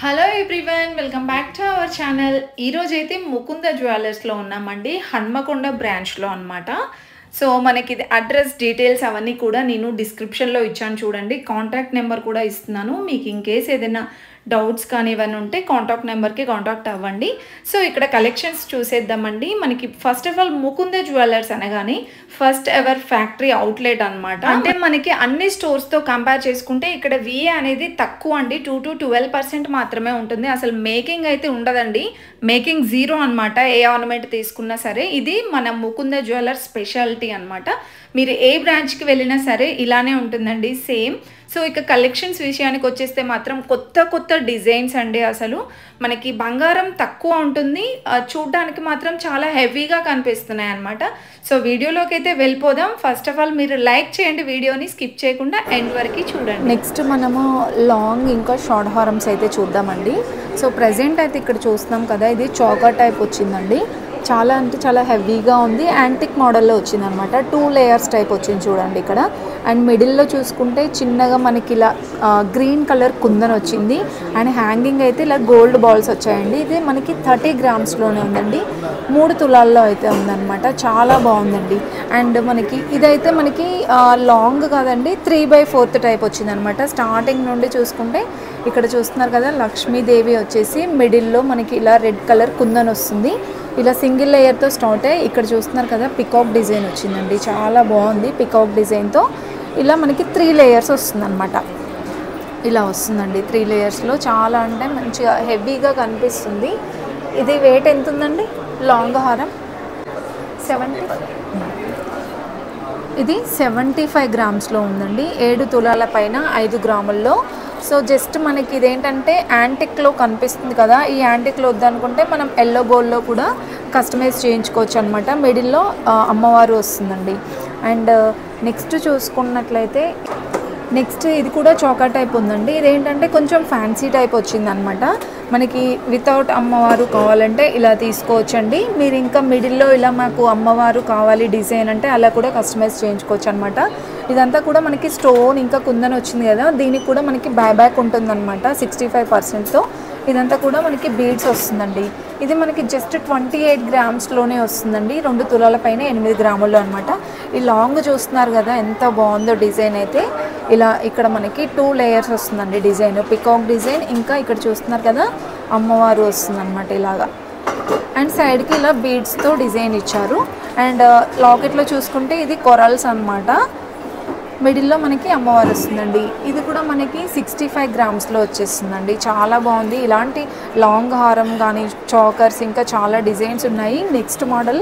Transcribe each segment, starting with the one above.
Hello everyone, welcome back to our channel. ఈరోజు అయితే ముకుంద జ్యువెలర్స్లో ఉన్నామండి, హన్మకొండ బ్రాంచ్లో అనమాట. సో మనకి ఇది అడ్రస్ డీటెయిల్స్ అవన్నీ కూడా నేను డిస్క్రిప్షన్లో ఇచ్చాను చూడండి. కాంటాక్ట్ నెంబర్ కూడా ఇస్తున్నాను. మీకు ఇన్ కేస్ ఏదైనా డౌట్స్ కానీ ఇవన్నీ ఉంటే కాంటాక్ట్ నెంబర్కి కాంటాక్ట్ అవ్వండి. సో ఇక్కడ కలెక్షన్స్ చూసేద్దామండి. మనకి first of all Mukunda jewellers అనగానే ఫస్ట్ ఎవర్ ఫ్యాక్టరీ అవుట్లెట్ అనమాట. అంటే మనకి అన్ని స్టోర్స్తో కంపేర్ చేసుకుంటే ఇక్కడ విఏ అనేది తక్కువ అండి. 2 to 12% మాత్రమే ఉంటుంది. అసలు మేకింగ్ అయితే ఉండదండి. మేకింగ్ జీరో అనమాట. ఏ ఆర్నమెంట్ తీసుకున్నా సరే ఇది మన ముకుంద జ్యువెలర్స్ స్పెషాలిటీ అనమాట. మీరు ఏ బ్రాంచ్కి వెళ్ళినా సరే ఇలానే ఉంటుందండి సేమ్. సో ఇక కలెక్షన్స్ విషయానికి వచ్చేస్తే మాత్రం కొత్త కొత్త డిజైన్స్ అండి. అసలు మనకి బంగారం తక్కువ ఉంటుంది, చూడడానికి మాత్రం చాలా హెవీగా కనిపిస్తున్నాయి అనమాట. సో వీడియోలోకి అయితే వెళ్ళిపోదాం. ఫస్ట్ ఆఫ్ ఆల్ మీరు లైక్ చేయండి, వీడియోని స్కిప్ చేయకుండా ఎండ్ వరకు చూడండి. నెక్స్ట్ మనము లాంగ్ ఇంకా షార్ట్ హారమ్స్ అయితే చూద్దామండి. సో ప్రజెంట్ అయితే ఇక్కడ చూస్తున్నాం కదా, ఇది చౌకర్ టైప్ వచ్చిందండి. చాలా అంటే చాలా హెవీగా ఉంది. యాంటిక్ మోడల్లో వచ్చింది అనమాట. 2 లేయర్స్ టైప్ వచ్చింది చూడండి ఇక్కడ. అండ్ మిడిల్లో చూసుకుంటే చిన్నగా మనకి ఇలా గ్రీన్ కలర్ కుందన్ వచ్చింది. అండ్ హ్యాంగింగ్ అయితే ఇలా గోల్డ్ బాల్స్ వచ్చాయండి. ఇది మనకి 30 గ్రామ్స్లోనే ఉందండి. 3 తులాల్లో అయితే ఉందన్నమాట. చాలా బాగుందండి. అండ్ మనకి ఇదైతే మనకి లాంగ్ కాదండి, 3/4 టైప్ వచ్చిందనమాట. స్టార్టింగ్ నుండి చూసుకుంటే ఇక్కడ చూస్తున్నారు కదా, లక్ష్మీదేవి వచ్చేసి మిడిల్లో మనకి ఇలా రెడ్ కలర్ కుందన్ వస్తుంది. ఇలా సింగిల్ లేయర్తో స్టార్ట్ అయ్యి ఇక్కడ చూస్తున్నారు కదా, పికాక్ డిజైన్ వచ్చిందండి. చాలా బాగుంది. పికాక్ డిజైన్తో ఇలా మనకి 3 లేయర్స్ వస్తుందన్నమాట. ఇలా వస్తుందండి 3 లేయర్స్లో. చాలా అంటే మంచిగా హెవీగా కనిపిస్తుంది. ఇది వెయిట్ ఎంత ఉందండి? లాంగ్ హారం 70, ఇది 75 గ్రామ్స్లో ఉందండి. 7 తులాల పైన 5 గ్రాముల్లో. సో జస్ట్ మనకి ఇదేంటంటే యాంటిక్లో కనిపిస్తుంది కదా, ఈ యాంటిక్లో వద్దనుకుంటే మనం ఎల్లో గోల్డ్లో కూడా కస్టమైజ్ చేయించుకోవచ్చు అనమాట. మిడిల్లో అమ్మవారు వస్తుందండి. అండ్ నెక్స్ట్ చూసుకున్నట్లయితే నెక్స్ట్ ఇది కూడా చౌకా టైప్ ఉందండి. ఇదేంటంటే కొంచెం ఫ్యాన్సీ టైప్ వచ్చిందనమాట. మనకి వితౌట్ అమ్మవారు కావాలంటే ఇలా తీసుకోవచ్చండి. మీరు ఇంకా మిడిల్లో ఇలా మాకు అమ్మవారు కావాలి డిజైన్ అంటే అలా కూడా కస్టమైజ్ చేయించుకోవచ్చు అనమాట. ఇదంతా కూడా మనకి స్టోన్ ఇంకా కుందన్ వచ్చింది కదా, దీనికి కూడా మనకి బ్యాక్ ఉంటుందన్నమాట 65%తో. ఇదంతా కూడా మనకి బీడ్స్ వస్తుందండి. ఇది మనకి జస్ట్ 28 గ్రామ్స్లోనే వస్తుందండి. 2 తులాల పైన 8 గ్రాముల్లో అనమాట. ఈ లాంగ్ చూస్తున్నారు కదా, ఎంత బాగుందో డిజైన్ అయితే. ఇలా ఇక్కడ మనకి 2 లేయర్స్ వస్తుందండి డిజైన్, పికాక్ డిజైన్. ఇంకా ఇక్కడ చూస్తున్నారు కదా, అమ్మవారు వస్తుందన్నమాట ఇలాగా. అండ్ సైడ్కి ఇలా బీడ్స్తో డిజైన్ ఇచ్చారు. అండ్ లాకెట్లో చూసుకుంటే ఇది కొరల్స్ అనమాట. మిడిల్లో మనకి అమ్మవారు వస్తుందండి. ఇది కూడా మనకి 65 గ్రామ్స్లో వచ్చేస్తుందండి. చాలా బాగుంది. ఇలాంటి లాంగ్ హారం కానీ చౌకర్స్ ఇంకా చాలా డిజైన్స్ ఉన్నాయి. నెక్స్ట్ మోడల్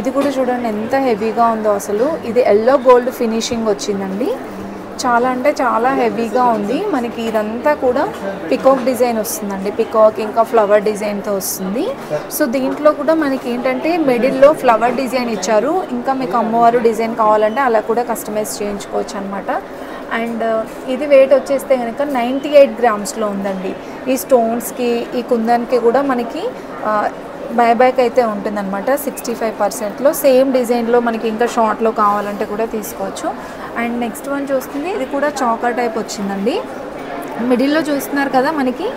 ఇది కూడా చూడండి ఎంత హెవీగా ఉందో అసలు. ఇది ఎల్లో గోల్డ్ ఫినిషింగ్ వచ్చిందండి. చాలా అంటే చాలా హెవీగా ఉంది. మనకి ఇదంతా కూడా పికాక్ డిజైన్ వస్తుందండి. పికాక్ ఇంకా ఫ్లవర్ డిజైన్తో వస్తుంది. సో దీంట్లో కూడా మనకి ఏంటంటే మిడిల్లో ఫ్లవర్ డిజైన్ ఇచ్చారు. ఇంకా మీకు అమ్మవారు డిజైన్ కావాలంటే అలా కూడా కస్టమైజ్ చేయించుకోవచ్చు అనమాట. అండ్ ఇది వెయిట్ వచ్చేస్తే కనుక 98 గ్రామ్స్లో ఉందండి. ఈ స్టోన్స్కి ఈ కుందన్కి కూడా మనకి బ్యాక్ అయితే ఉంటుందన్నమాట 65%లో. సేమ్ డిజైన్లో మనకి ఇంకా షార్ట్లో కావాలంటే కూడా తీసుకోవచ్చు. అండ్ నెక్స్ట్ వన్ చూస్తుంది, ఇది కూడా చౌకర్ టైప్ వచ్చిందండి. మిడిల్లో చూస్తున్నారు కదా మనకి.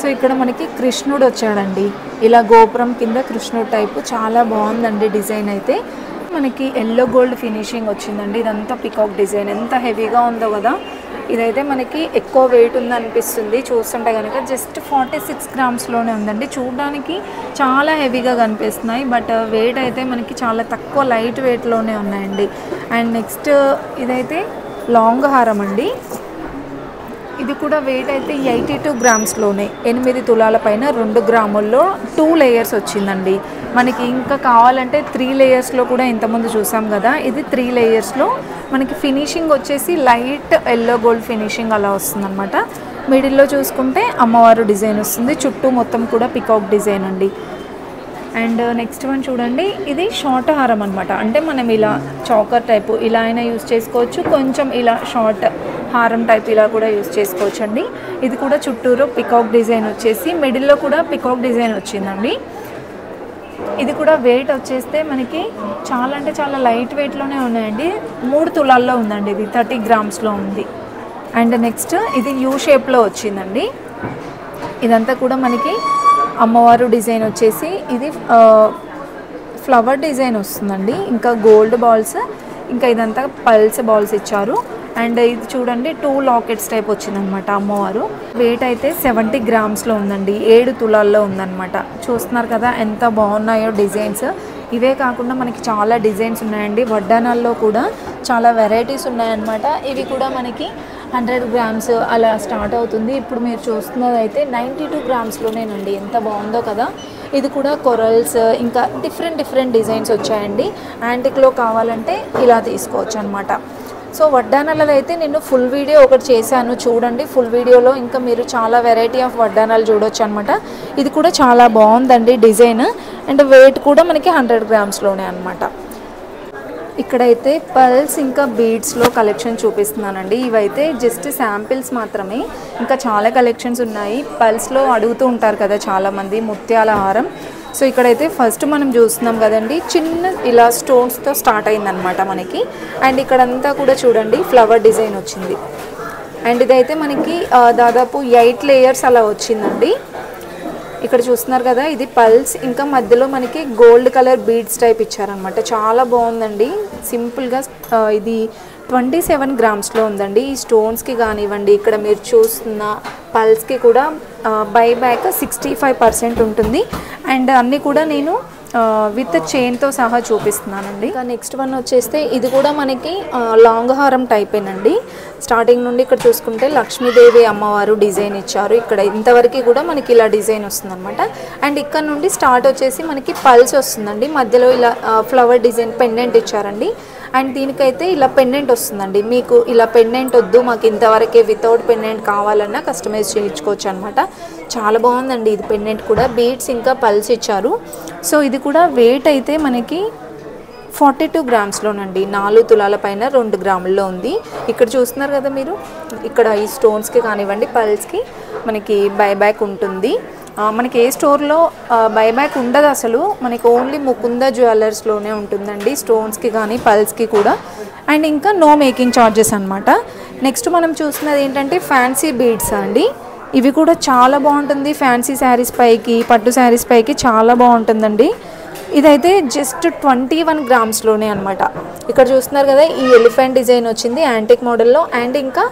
సో ఇక్కడ మనకి కృష్ణుడు వచ్చాడండి. ఇలా గోపురం కింద కృష్ణుడు టైపు. చాలా బాగుందండి డిజైన్ అయితే. మనకి ఎల్లో గోల్డ్ ఫినిషింగ్ వచ్చిందండి. ఇదంతా పికాక్ డిజైన్. ఎంత హెవీగా ఉందో కదా. ఇదైతే మనకి ఎక్కువ వెయిట్ ఉందనిపిస్తుంది చూస్తుంటే కనుక. జస్ట్ 46 గ్రామ్స్లోనే ఉందండి. చూడడానికి చాలా హెవీగా కనిపిస్తున్నాయి, బట్ వెయిట్ అయితే మనకి చాలా తక్కువ లైట్ వెయిట్లోనే ఉన్నాయండి. అండ్ నెక్స్ట్ ఇదైతే లాంగ్ హారం అండి. ఇది కూడా వెయిట్ అయితే 82 గ్రామ్స్లోనే 8 తులాల పైన 2 గ్రాముల్లో 2 లేయర్స్ వచ్చిందండి. మనకి ఇంకా కావాలంటే 3 లేయర్స్లో కూడా ఇంతకుముందు చూసాం కదా, ఇది 3 లేయర్స్లో మనకి ఫినిషింగ్ వచ్చేసి లైట్ ఎల్లో గోల్డ్ ఫినిషింగ్ అలా వస్తుందన్నమాట. మిడిల్లో చూసుకుంటే అమ్మవారు డిజైన్ వస్తుంది. చుట్టూ మొత్తం కూడా పికాక్ డిజైన్ అండి. అండ్ నెక్స్ట్ వన్ చూడండి, ఇది షార్ట్ హారం అనమాట. అంటే మనం ఇలా చౌకర్ టైపు ఇలా అయినా యూస్ చేసుకోవచ్చు, కొంచెం ఇలా షార్ట్ హారం టైప్ ఇలా కూడా యూస్ చేసుకోవచ్చు అండి. ఇది కూడా చుట్టూరు పికాక్ డిజైన్ వచ్చేసి మిడిల్లో కూడా పికాక్ డిజైన్ వచ్చిందండి. ఇది కూడా వెయిట్ వచ్చేస్తే మనకి చాలా అంటే చాలా లైట్ వెయిట్లోనే ఉన్నాయండి. 3 తులాల్లో ఉందండి. ఇది 30 గ్రామ్స్లో ఉంది. అండ్ నెక్స్ట్ ఇది యూ షేప్లో వచ్చిందండి. ఇదంతా కూడా మనకి అమ్మవారు డిజైన్ వచ్చేసి ఇది ఫ్లవర్ డిజైన్ వస్తుందండి. ఇంకా గోల్డ్ బాల్స్, ఇంకా ఇదంతా పల్స్ బాల్స్ ఇచ్చారు. అండ్ ఇది చూడండి 2 లాకెట్స్ టైప్ వచ్చిందనమాట అమ్మవారు. వెయిట్ అయితే 70 గ్రామ్స్లో ఉందండి, 7 తులాల్లో ఉందన్నమాట. చూస్తున్నారు కదా ఎంత బాగున్నాయో డిజైన్స్. ఇవే కాకుండా మనకి చాలా డిజైన్స్ ఉన్నాయండి. వడ్డానాల్లో కూడా చాలా వెరైటీస్ ఉన్నాయన్నమాట. ఇవి కూడా మనకి 100 గ్రామ్స్ అలా స్టార్ట్ అవుతుంది. ఇప్పుడు మీరు చూస్తున్నది అయితే 92 గ్రామ్స్లోనేనండి. ఎంత బాగుందో కదా. ఇది కూడా కొరల్స్, ఇంకా డిఫరెంట్ డిజైన్స్ వచ్చాయండి. యాంటిక్లో కావాలంటే ఇలా తీసుకోవచ్చు అనమాట. సో వడ్డానాలలో అయితే నేను ఫుల్ వీడియో ఒకటి చేశాను, చూడండి. ఫుల్ వీడియోలో ఇంకా మీరు చాలా వెరైటీ ఆఫ్ వడ్డానాలు చూడొచ్చు అనమాట. ఇది కూడా చాలా బాగుందండి డిజైన్. అండ్ వెయిట్ కూడా మనకి 100 గ్రామ్స్లోనే అనమాట. ఇక్కడైతే పల్స్ ఇంకా బీడ్స్లో కలెక్షన్ చూపిస్తున్నానండి. ఇవైతే జస్ట్ శాంపిల్స్ మాత్రమే, ఇంకా చాలా కలెక్షన్స్ ఉన్నాయి. పల్స్లో అడుగుతూ ఉంటారు కదా చాలామంది, ముత్యాల హారం. సో ఇక్కడైతే ఫస్ట్ మనం చూస్తున్నాం కదండి, చిన్న ఇలా స్టోన్స్తో స్టార్ట్ అయిందనమాట మనకి. అండ్ ఇక్కడంతా కూడా చూడండి ఫ్లవర్ డిజైన్ వచ్చింది. అండ్ ఇదైతే మనకి దాదాపు 8 లేయర్స్ అలా వచ్చిందండి. ఇక్కడ చూస్తున్నారు కదా, ఇది పల్స్, ఇంకా మధ్యలో మనకి గోల్డ్ కలర్ బీడ్స్ టైప్ ఇచ్చారనమాట. చాలా బాగుందండి. సింపుల్గా ఇది 27 గ్రామ్స్లో ఉందండి. ఈ స్టోన్స్కి కానివ్వండి, ఇక్కడ మీరు చూస్తున్న పల్స్కి కూడా బైబ్యాక్ 65% ఉంటుంది. అండ్ అన్నీ కూడా నేను విత్ చైన్తో సహా చూపిస్తున్నానండి. ఇంకా నెక్స్ట్ వన్ వచ్చేస్తే ఇది కూడా మనకి లాంగ్ హారం టైపేనండి. స్టార్టింగ్ నుండి ఇక్కడ చూసుకుంటే లక్ష్మీదేవి అమ్మవారు డిజైన్ ఇచ్చారు. ఇక్కడ ఇంతవరకు కూడా మనకి ఇలా డిజైన్ వస్తుందన్నమాట. అండ్ ఇక్కడ నుండి స్టార్ట్ వచ్చేసి మనకి పల్స్ వస్తుందండి. మధ్యలో ఇలా ఫ్లవర్ డిజైన్ పెండెంట్ ఇచ్చారండి. అండ్ దీనికైతే ఇలా పెండెంట్ వస్తుందండి. మీకు ఇలా పెండెంట్ వద్దు, మాకు ఇంతవరకే వితౌట్ పెండెంట్ కావాలన్నా కస్టమైజ్ చేయించుకోవచ్చు అనమాట. చాలా బాగుందండి ఇది పెండెంట్ కూడా. బీడ్స్ ఇంకా పల్స్ ఇచ్చారు. సో ఇది కూడా వెయిట్ అయితే మనకి 42 గ్రామ్స్లోనండి. 4 తులాల పైన 2 గ్రాముల్లో ఉంది. ఇక్కడ చూస్తున్నారు కదా మీరు, ఇక్కడ ఈ స్టోన్స్కి కానివ్వండి పల్స్కి మనకి బైబ్యాక్ ఉంటుంది. మనకి ఏ స్టోర్లో బైబ్యాక్ ఉండదు అసలు, మనకి ఓన్లీ ముకుంద జ్యువెలర్స్లోనే ఉంటుందండి, స్టోన్స్కి కానీ పల్స్కి కూడా. అండ్ ఇంకా నో మేకింగ్ ఛార్జెస్ అనమాట. నెక్స్ట్ మనం చూస్తున్నది ఏంటంటే ఫ్యాన్సీ బీడ్స్ అండి. ఇవి కూడా చాలా బాగుంటుంది. ఫ్యాన్సీ శారీస్ పైకి, పట్టు శారీస్ పైకి చాలా బాగుంటుందండి. ఇదైతే జస్ట్ 21 గ్రామ్స్లోనే అనమాట. ఇక్కడ చూస్తున్నారు కదా, ఈ ఎలిఫెంట్ డిజైన్ వచ్చింది యాంటిక్ మోడల్లో. అండ్ ఇంకా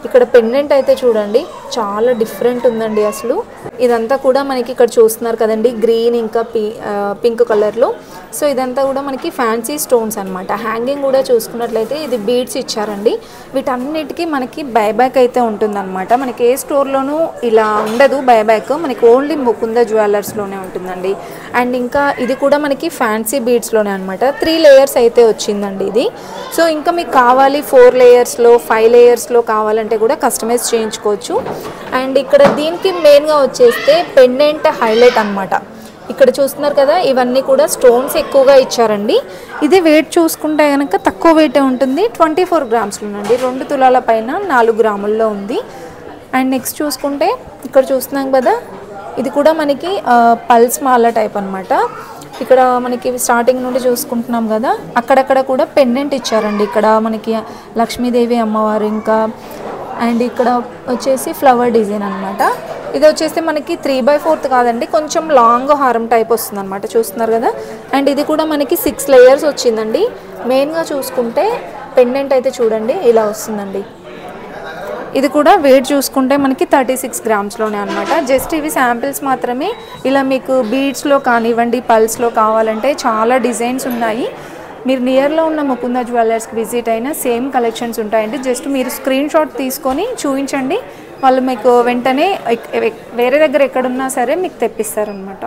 ఇక్కడ పెండెంట్ అయితే చూడండి చాలా డిఫరెంట్ ఉందండి అసలు. ఇదంతా కూడా మనకి ఇక్కడ చూస్తున్నారు కదండి, గ్రీన్ ఇంకా పింక్ కలర్లో. సో ఇదంతా కూడా మనకి ఫ్యాన్సీ స్టోన్స్ అనమాట. హ్యాంగింగ్ కూడా చూసుకున్నట్లయితే ఇది బీడ్స్ ఇచ్చారండి. వీటన్నిటికీ మనకి బైబ్యాక్ అయితే ఉంటుందన్నమాట. మనకి ఏ స్టోర్లోనూ ఇలా ఉండదు బైబ్యాక్, మనకి ఓన్లీ ముకుంద జ్యువెలర్స్లోనే ఉంటుందండి. అండ్ ఇంకా ఇది కూడా మనకి ఫ్యాన్సీ బీడ్స్లోనే అనమాట. 3 లేయర్స్ అయితే వచ్చిందండి ఇది. సో ఇంకా మీకు కావాలి 4 లేయర్స్లో 5 లేయర్స్లో కావాలంటే కూడా కస్టమైజ్ చేయించుకోవచ్చు. అండ్ ఇక్కడ దీనికి మెయిన్గా వచ్చేస్తే పెండెంట్ హైలైట్ అనమాట. ఇక్కడ చూస్తున్నారు కదా, ఇవన్నీ కూడా స్టోన్స్ ఎక్కువగా ఇచ్చారండి. ఇది వెయిట్ చూసుకుంటే కనుక తక్కువ వెయిటే ఉంటుంది, 24 గ్రామ్స్లోనండి. 2 తులాల పైన 4 గ్రాముల్లో ఉంది. అండ్ నెక్స్ట్ చూసుకుంటే ఇక్కడ చూస్తున్నాం కదా, ఇది కూడా మనకి పల్స్ మాల టైప్ అనమాట. ఇక్కడ మనకి స్టార్టింగ్ నుండి చూసుకుంటున్నాం కదా, అక్కడక్కడ కూడా పెండెంట్ ఇచ్చారండి. ఇక్కడ మనకి లక్ష్మీదేవి అమ్మవారు, ఇంకా అండ్ ఇక్కడ వచ్చేసి ఫ్లవర్ డిజైన్ అనమాట. ఇది వచ్చేసి మనకి 3/4 కాదండి, కొంచెం లాంగ్ హారం టైప్ వస్తుంది అనమాట. చూస్తున్నారు కదా. అండ్ ఇది కూడా మనకి 6 లేయర్స్ వచ్చిందండి. మెయిన్గా చూసుకుంటే పెండెంట్ అయితే చూడండి ఇలా వస్తుందండి. ఇది కూడా వెయిట్ చూసుకుంటే మనకి 36 గ్రామ్స్లోనే అనమాట. జస్ట్ ఇవి శాంపిల్స్ మాత్రమే. ఇలా మీకు బీడ్స్లో కానివ్వండి పల్స్లో కావాలంటే చాలా డిజైన్స్ ఉన్నాయి. మీరు నియర్లో ఉన్న ముకుంద జ్యువెలర్స్కి విజిట్ అయినా సేమ్ కలెక్షన్స్ ఉంటాయండి. జస్ట్ మీరు స్క్రీన్ షాట్ తీసుకొని చూపించండి, వాళ్ళు మీకు వెంటనే వేరే దగ్గర ఎక్కడున్నా సరే మీకు తెప్పిస్తారనమాట.